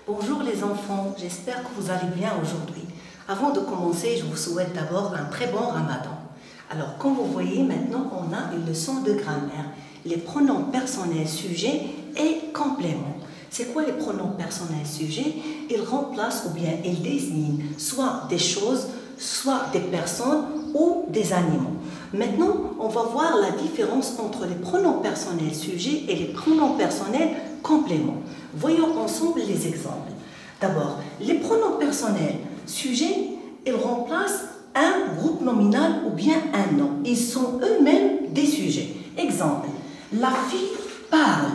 Bonjour les enfants, j'espère que vous allez bien aujourd'hui. Avant de commencer, je vous souhaite d'abord un très bon ramadan. Alors, comme vous voyez, maintenant, on a une leçon de grammaire. Les pronoms personnels sujets et compléments. C'est quoi les pronoms personnels sujets? Ils remplacent ou bien ils désignent soit des choses, soit des personnes ou des animaux. Maintenant, on va voir la différence entre les pronoms personnels sujets et les pronoms personnels compléments. Voyons ensemble les exemples. D'abord, les pronoms personnels sujets, ils remplacent un groupe nominal ou bien un nom. Ils sont eux-mêmes des sujets. Exemple, la fille parle.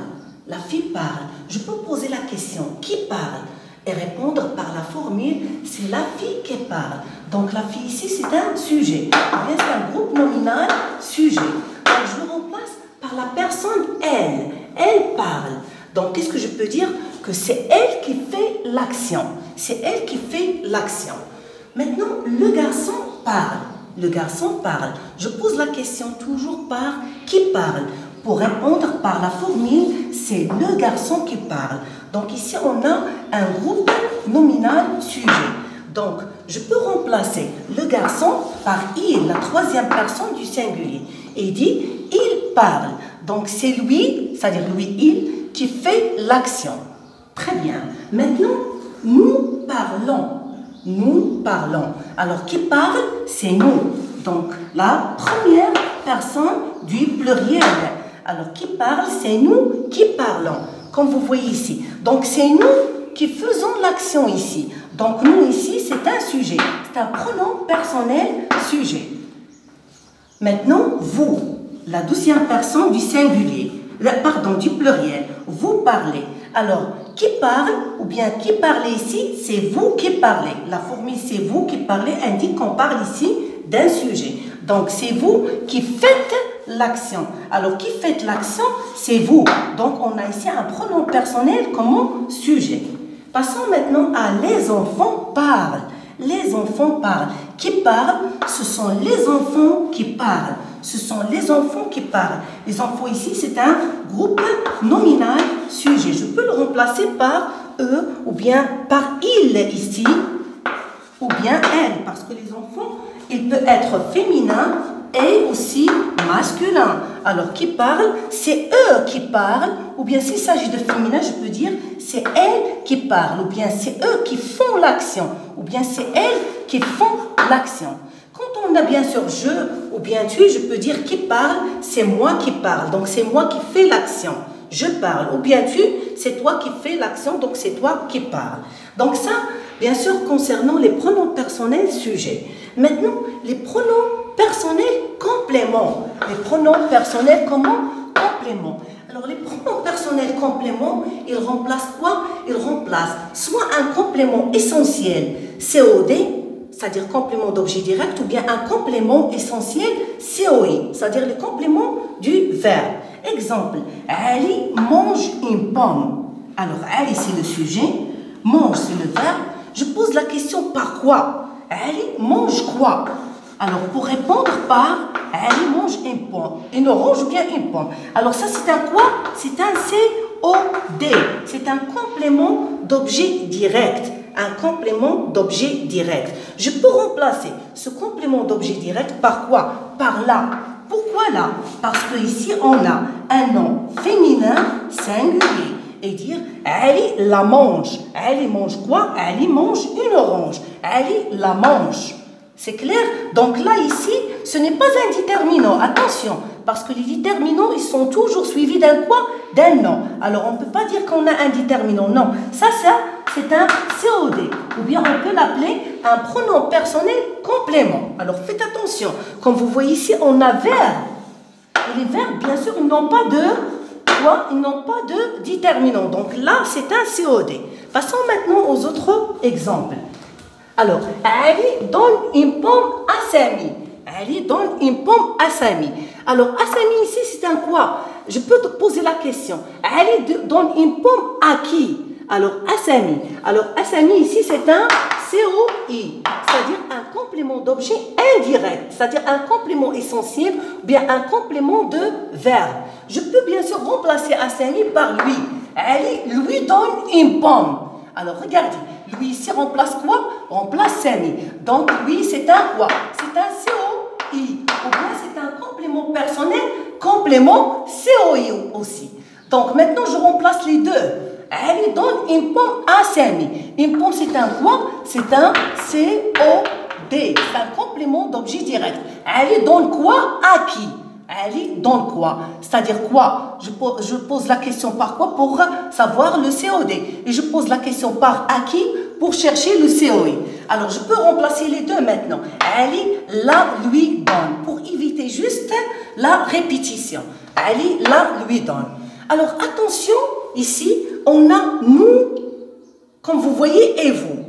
La fille parle. Je peux poser la question, qui parle? Et répondre par la formule, c'est la fille qui parle. Donc la fille ici, c'est un sujet. C'est un groupe nominal sujet. Donc je le remplace par la personne elle. Elle parle. Donc qu'est-ce que je peux dire? Que c'est elle qui fait l'action. C'est elle qui fait l'action. Maintenant, le garçon parle. Le garçon parle. Je pose la question toujours par qui parle. Pour répondre par la formule, c'est le garçon qui parle. Donc ici, on a un groupe nominal sujet. Donc, je peux remplacer le garçon par il, la troisième personne du singulier. Et dit, il parle. Donc, c'est lui, c'est-à-dire lui, il, qui fait l'action. Très bien. Maintenant, nous parlons. Nous parlons. Alors, qui parle? C'est nous. Donc, la première personne du pluriel. Alors, qui parle? C'est nous qui parlons. Comme vous voyez ici. Donc, c'est nous qui faisons l'action ici. Donc, nous ici, c'est un sujet. C'est un pronom personnel sujet. Maintenant, vous, la deuxième personne du singulier. Pardon, du pluriel. Vous parlez. Alors, qui parle ou bien qui parle ici, c'est vous qui parlez. La formule c'est vous qui parlez indique qu'on parle ici d'un sujet. Donc, c'est vous qui faites l'action. Alors, qui fait l'action, c'est vous. Donc, on a ici un pronom personnel comme sujet. Passons maintenant à les enfants parlent. Les enfants parlent. Qui parlent? Ce sont les enfants qui parlent. Ce sont les enfants qui parlent. Les enfants ici, c'est un groupe nominal sujet. Je peux le remplacer par eux ou bien par il ici ou bien elle. Parce que les enfants, il peut être féminin et aussi masculin. Alors, qui parle? C'est eux qui parlent. Ou bien s'il s'agit de féminin, je peux dire c'est elles qui parlent. Ou bien c'est eux qui font l'action. Ou bien c'est elles qui font l'action. Quand on a bien sûr je ou bien tu, je peux dire qui parle, c'est moi qui parle. Donc c'est moi qui fais l'action. Je parle. Ou bien tu, c'est toi qui fais l'action, donc c'est toi qui parles. Donc ça, bien sûr, concernant les pronoms personnels sujets. Maintenant, les pronoms personnels compléments. Les pronoms personnels comment? Compléments. Alors, les pronoms personnels compléments, ils remplacent quoi? Ils remplacent soit un complément essentiel, COD, c'est-à-dire complément d'objet direct, ou bien un complément essentiel, COI, c'est-à-dire le complément du verbe. Exemple, Ali mange une pomme. Alors, Ali, c'est le sujet, mange, c'est le verbe. Je pose la question par quoi? Ali mange quoi? Alors, pour répondre par Ali mange une pomme, une orange ou bien une pomme. Alors, ça, c'est un quoi? C'est un COD. C'est un complément d'objet direct. Un complément d'objet direct. Je peux remplacer ce complément d'objet direct par quoi? Par là. Pourquoi là? Parce que ici on a un nom féminin singulier. Et dire Ali la mange. Ali mange quoi? Ali mange une orange. Ali la mange. C'est clair? Donc là, ici, ce n'est pas un déterminant. Attention, parce que les déterminants, ils sont toujours suivis d'un quoi? D'un nom. Alors, on ne peut pas dire qu'on a un déterminant. Non, ça c'est un COD. Ou bien, on peut l'appeler un pronom personnel complément. Alors, faites attention. Comme vous voyez ici, on a verbe. Et les verbes, bien sûr, ils n'ont pas de quoi? Ils n'ont pas de déterminant. Donc là, c'est un COD. Passons maintenant aux autres exemples. Alors, Ali donne une pomme à Sami. Ali donne une pomme à Sami. Alors, à Sami ici, c'est un quoi? Je peux te poser la question. Ali donne une pomme à qui? Alors, à Sami. Alors, à Sami ici, c'est un COI, c'est-à-dire un complément d'objet indirect, c'est-à-dire un complément essentiel, ou bien un complément de verbe. Je peux bien sûr remplacer à Sami par lui. Ali lui donne une pomme. Alors, regardez. Lui, ici, remplace quoi? Remplace Sami. Donc, lui, c'est un quoi? C'est un COI. Ou bien, c'est un complément personnel, complément COI aussi. Donc, maintenant, je remplace les deux. Elle donne une pomme à Sami. Une pomme, c'est un quoi? C'est un COD. C'est un complément d'objet direct. Elle donne quoi à qui? Elle donne quoi? C'est-à-dire quoi? Je pose la question par quoi pour savoir le COD. Et je pose la question par à qui pour chercher le COI. Alors, je peux remplacer les deux maintenant. Elle la lui donne pour éviter juste la répétition. Elle la lui donne. Alors, attention, ici, on a nous, comme vous voyez, et vous.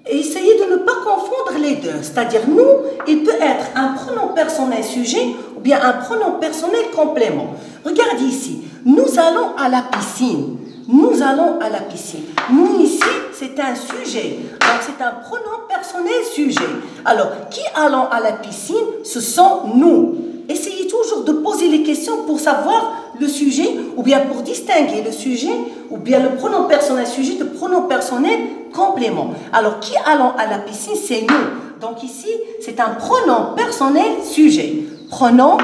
Et essayez de ne pas confondre les deux. C'est-à-dire, nous, il peut être un pronom personnel sujet ou bien un pronom personnel complément. Regardez ici. Nous allons à la piscine. Nous allons à la piscine. Nous, ici, c'est un sujet. Donc, c'est un pronom personnel sujet. Alors, qui allons à la piscine? Ce sont nous. Essayez toujours de poser les questions pour savoir le sujet ou bien pour distinguer le sujet ou bien le pronom personnel sujet de pronom personnel complément. Alors, qui allons à la piscine? C'est nous. Donc, ici, c'est un pronom personnel sujet. Pronom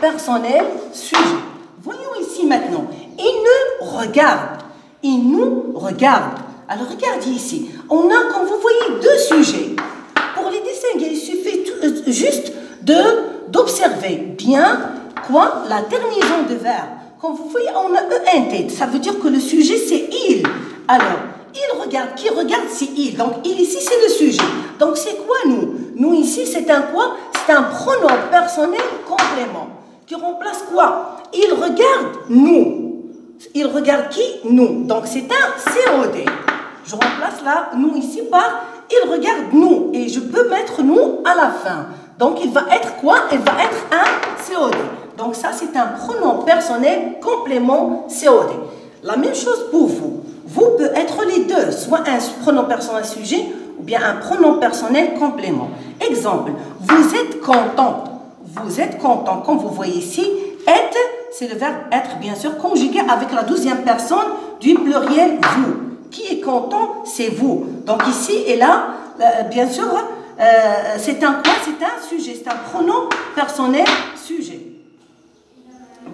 personnel sujet. Voyons ici maintenant. Il nous regarde. Il nous regarde. Alors, regardez ici. On a, comme vous voyez, deux sujets. Pour les distinguer, il suffit juste d'observer bien quoi? La terminaison de verbe. Comme vous voyez, on a ENT. Ça veut dire que le sujet, c'est il. Alors, il regarde. Qui regarde, c'est il. Donc, il ici, c'est le sujet. Donc, c'est quoi nous? Nous ici, c'est un quoi? C'est un pronom personnel complément. Qui remplace quoi? Il regarde nous. Il regarde qui? Nous. Donc, c'est un COD. Je remplace là, nous ici, par il regarde nous. Et je peux mettre nous à la fin. Donc, il va être quoi? Il va être un COD. Donc, ça, c'est un pronom personnel complément COD. La même chose pour vous. Vous peut être les deux, soit un pronom personnel sujet ou bien un pronom personnel complément. Exemple, vous êtes content. Vous êtes content. Comme vous voyez ici, être, c'est le verbe être, bien sûr, conjugué avec la 12e personne du pluriel vous. Qui est content? C'est vous. Donc, ici et là, bien sûr, c'est un quoi? C'est un sujet. C'est un pronom personnel sujet.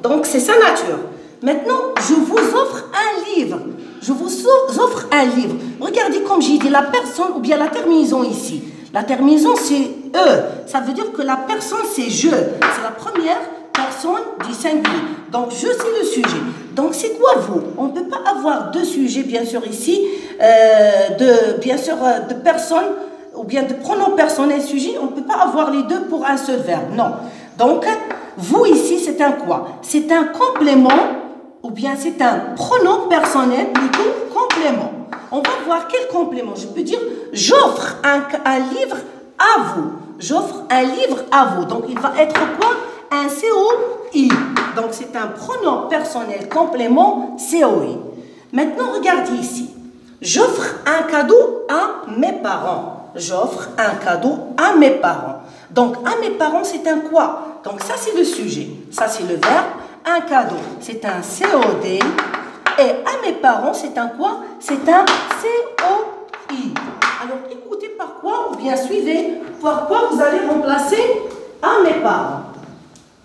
Donc, c'est sa nature. Maintenant, je vous offre un livre. Je vous offre un livre. Regardez comme j'ai dit, la personne ou bien la terminaison ici. La terminaison, c'est E. Ça veut dire que la personne, c'est je. C'est la première personne du singulier. Donc, je, c'est le sujet. Donc, c'est quoi vous? On ne peut pas avoir deux sujets, bien sûr, ici, de personnes ou bien de pronoms personnels sujet. On ne peut pas avoir les deux pour un seul verbe. Non. Donc, vous ici, c'est un quoi? C'est un complément ou bien c'est un pronom personnel plutôt complément. On va voir quel complément. Je peux dire, j'offre un livre à vous. J'offre un livre à vous. Donc, il va être quoi? Un COI. Donc, c'est un pronom personnel complément COI. Maintenant, regardez ici. J'offre un cadeau à mes parents. J'offre un cadeau à mes parents. Donc, à mes parents, c'est un quoi? Donc, ça, c'est le sujet. Ça, c'est le verbe. Un cadeau, c'est un COD. Et à mes parents, c'est un quoi? C'est un COI. Alors, écoutez par quoi, ou bien suivez, par quoi vous allez remplacer à mes parents.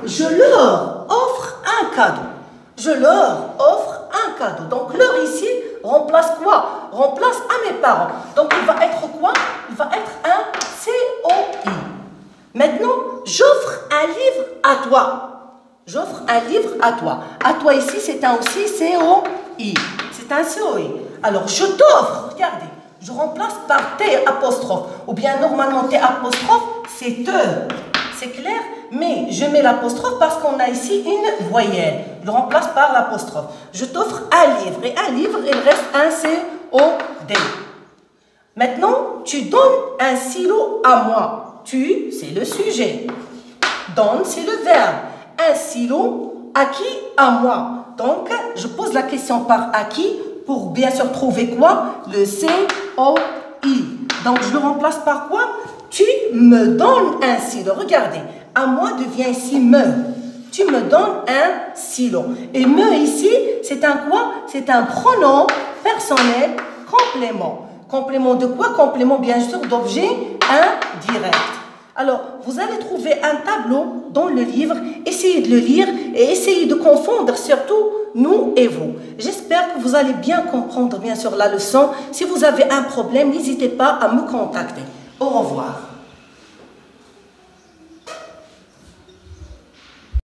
Je leur offre un cadeau. Je leur offre un cadeau. Donc, leur ici remplace quoi? Remplace à mes parents. Donc, il va être quoi? Il va être un COI. Maintenant, j'offre un livre à toi. J'offre un livre à toi. À toi ici, c'est un aussi COI. C'est un COI. Alors, je t'offre, regardez, je remplace par T apostrophe. Ou bien, normalement, T apostrophe, c'est te. C'est clair? Mais je mets l'apostrophe parce qu'on a ici une voyelle. Je le remplace par l'apostrophe. Je t'offre un livre. Et un livre, il reste un COD. Maintenant, tu donnes un stylo à moi. Tu, c'est le sujet. Donne, c'est le verbe. Un stylo, à qui? À moi. Donc, je pose la question par à qui pour bien sûr trouver quoi? Le COI. Donc, je le remplace par quoi? Tu me donnes un stylo. Regardez, à moi devient ici me. Tu me donnes un stylo. Et me ici, c'est un quoi? C'est un pronom personnel complet. complément. Complément de quoi? Complément, bien sûr, d'objet indirect. Alors, vous allez trouver un tableau dans le livre. Essayez de le lire et essayez de confondre surtout nous et vous. J'espère que vous allez bien comprendre, bien sûr, la leçon. Si vous avez un problème, n'hésitez pas à me contacter. Au revoir.